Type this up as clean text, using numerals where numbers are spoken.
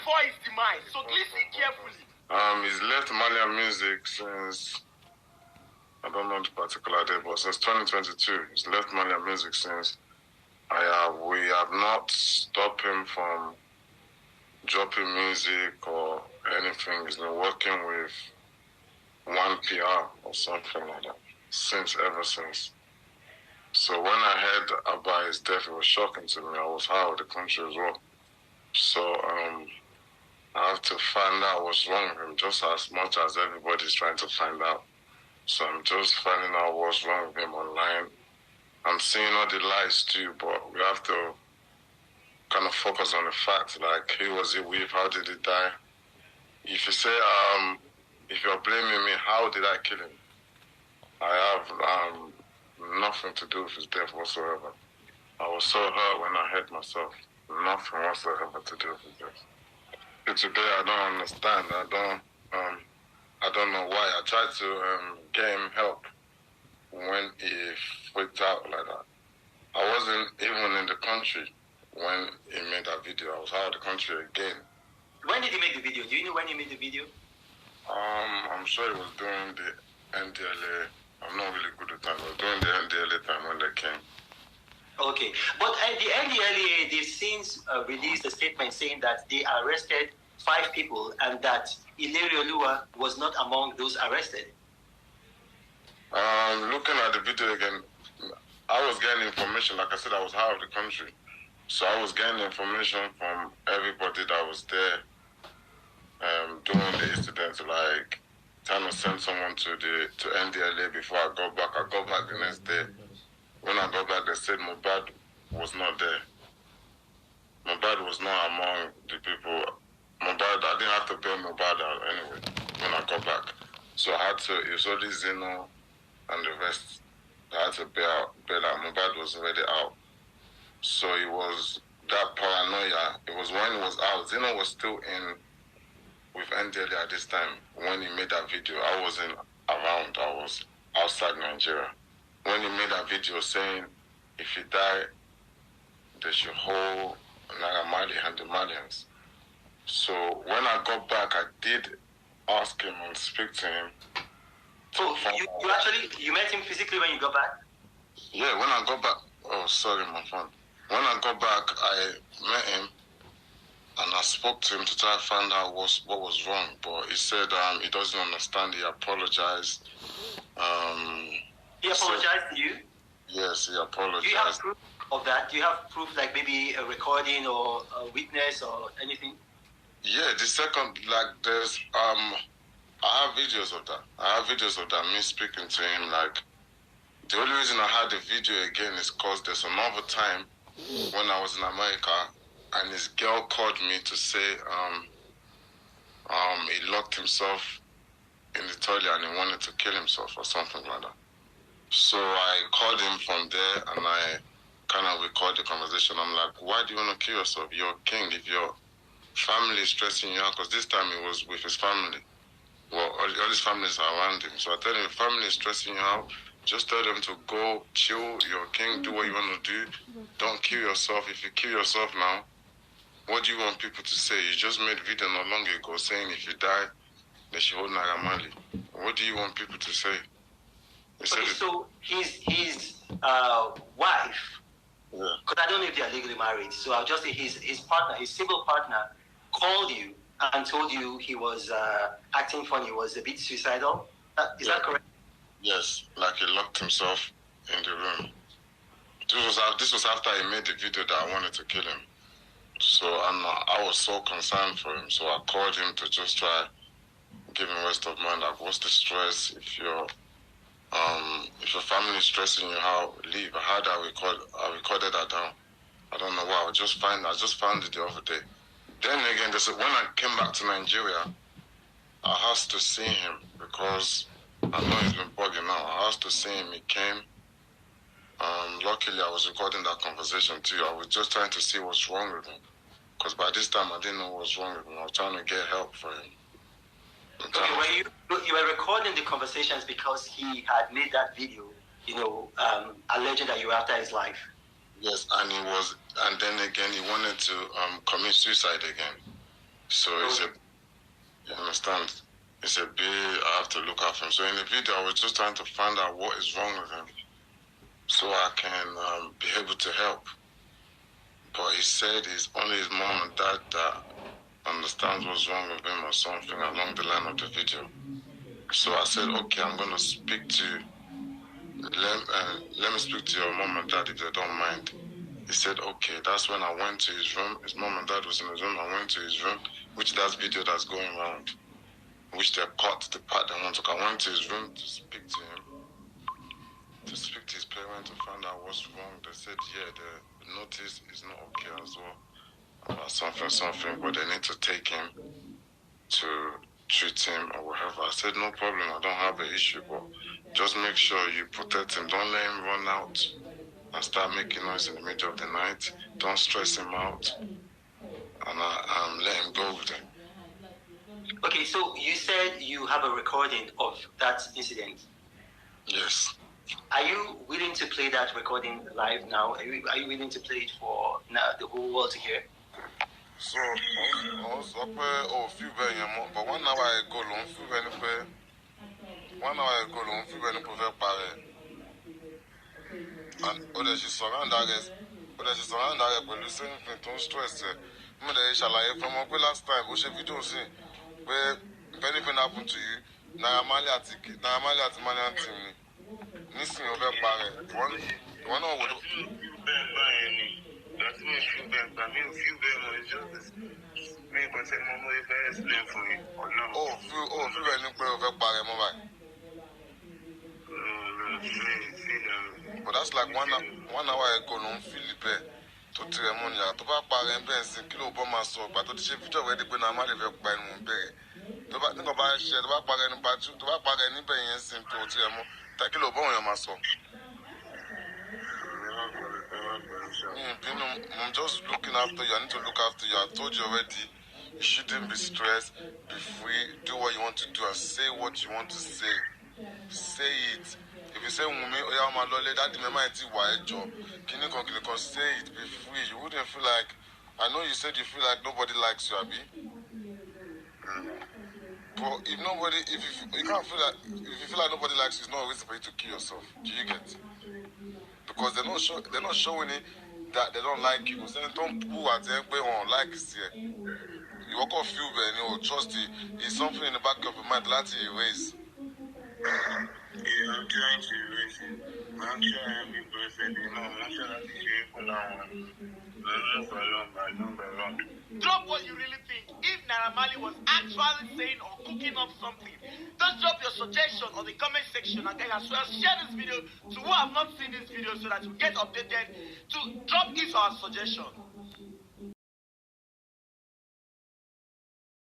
before his demise. So listen carefully. He's left Malian music since, I don't know the particular day, but since 2022. He's left Malian music since. We have not stopped him from dropping music or anything. He's been working with one PR or something like that ever since. So when I heard about his death, it was shocking to me. I was out of the country as well. So I have to find out what's wrong with him, just as much as everybody's trying to find out. So I'm just finding out what's wrong with him online. I'm seeing all the lies too, but we have to kind of focus on the facts, like who was he with, how did he die? If you say, if you're blaming me, how did I kill him? I have nothing to do with his death whatsoever. I was so hurt when I hurt myself. Nothing whatsoever to do with his death. And today I don't understand. I don't know why. I tried to get him help when he freaked out like that. I wasn't even in the country when he made that video. I was out of the country again. When did he make the video? Do you know when he made the video? I'm sure it was during the NDLA. I'm not really good at time, but during the NDLA time when they came. Okay, but at the NDLA, they've since released a statement saying that they arrested 5 people and that Ilerioluwa was not among those arrested. Looking at the video again, I was getting information. Like I said, I was out of the country. So I was getting information from everybody that was there during the incident, like trying to send someone to NDLA before I got back. I got back the next day. When I got back, they said Mohbad was not there. Mohbad was not among the people. Mohbad, I didn't have to bail Mohbad out anyway when I got back. So I had to, it was only Zeno and the rest. I had to bail out. Mohbad was already out. So it was that paranoia. It was when he was out. Zeno was still in with NDLA at this time when he made that video. I wasn't around. I was outside Nigeria. When he made that video saying if he die, they should hold Naira Marley and the Malians. So when I got back, I did ask him and speak to him. So you met him physically when you got back? Yeah, when I got back. Oh, sorry, my phone. When I got back, I met him and I spoke to him to try to find out what was wrong. But he said he doesn't understand. He apologized. He apologized to you? Yes, he apologized. Do you have proof of that? Do you have proof, like maybe a recording or a witness or anything? Yeah, the second, like there's, I have videos of that. Me speaking to him. Like, the only reason I had the video again is because there's another time when I was in America and his girl called me to say he locked himself in the toilet and he wanted to kill himself or something like that. So I called him from there and I kind of recorded the conversation. I'm like, why do you want to kill yourself? You're a king. If your family is stressing you out, because this time he was with his family. Well, all his family is around him. So I tell him, if family is stressing you out, just tell them to go chill. You're a king. Do what you want to do. Don't kill yourself. If you kill yourself now, what do you want people to say? You just made a video not long ago saying if you die, they should hold Naira Marley. What do you want people to say? Okay, so his wife, because I don't know if they are legally married, so I'll just say his partner, his civil partner, called you and told you he was acting funny, he was a bit suicidal. Is that correct? Yes, like he locked himself in the room. This was after he made the video that I wanted to kill him. So I was so concerned for him. So I called him to just try give him rest of mind. Like, what's the stress? If your family is stressing you out, leave. I had that I recorded that down. I don't know why. I just found it the other day. Then again, when I came back to Nigeria, I asked to see him because I know he's been bugging now. I asked to see him. He came. Luckily, I was recording that conversation too. I was just trying to see what's wrong with him. Because by this time, I didn't know what was wrong with him. I was trying to get help for him. Okay, you were recording the conversations because he had made that video, alleging that you were after his life. Yes, and then again, he wanted to commit suicide again. So it's a, you understand? It's a bit, I have to look after him. So in the video, I was just trying to find out what is wrong with him so I can be able to help. But he said it's only his mom and dad that understands what's wrong with him or something along the line of the video. So I said, okay, I'm going to speak to, let me speak to your mom and dad if they don't mind. He said, okay. That's when I went to his room. His mom and dad was in his room. I went to his room, which that's video that's going around, which they cut the part they want to. I went to his room to speak to him, to speak to his parents to find out what's wrong. They said, yeah, the notice is not okay as well. About something, but they need to take him to treat him or whatever. I said, no problem, I don't have an issue, but just make sure you protect him. Don't let him run out and start making noise in the middle of the night. Don't stress him out, and let him go with him. Okay, so you said you have a recording of that incident. Yes. Are you willing to play that recording live now? Are you willing to play it for the whole world to hear? So, I was up a few days ago, but 1 hour ago, long few days 1 hour ago, long few days ago, and other she surround others, but the same thing, don't stress. Shall I from up last time? Which video see where if anything happened to you, Naira Marley at Malian team, missing over parent. One hour would. That's me, few bad. I mean, few bad is just me, but say, Mama, if I explain for you, or no. Few bad, you play over parent, Mama. But that's like 1 hour ago, no Philippe to Tremonia. To back parent, Ben, Kilo Boma so, but to the shape of where they put a money by Mumbai. To back the back share, the back parent, but to back parent, Ben, simple to Tremo, Takilo Bona, my son. I'm just looking after you. I need to look after you. I told you already. You shouldn't be stressed. Be free. Do what you want to do and say what you want to say. Say it. If you say, my lord, that might can you say it? Be free. You wouldn't feel like. I know you said you feel like nobody likes you, Abi. But if you can't feel like, if you feel like nobody likes you, it's not a reason for you to kill yourself. Do you get? Because they're not showing it that they don't like you. So don't pull at them on like it's here. You walk off feel and you trust it. It's something in the back of your mind that you erase. Yeah, I'm trying to erase it. I'm trying to be perfect. I'm trying to be for now. Drop what you really think. If Naira Marley was actually saying or cooking up something, just drop your suggestion on the comment section and then as well share this video to who have not seen this video so that you get updated to drop his or her suggestion.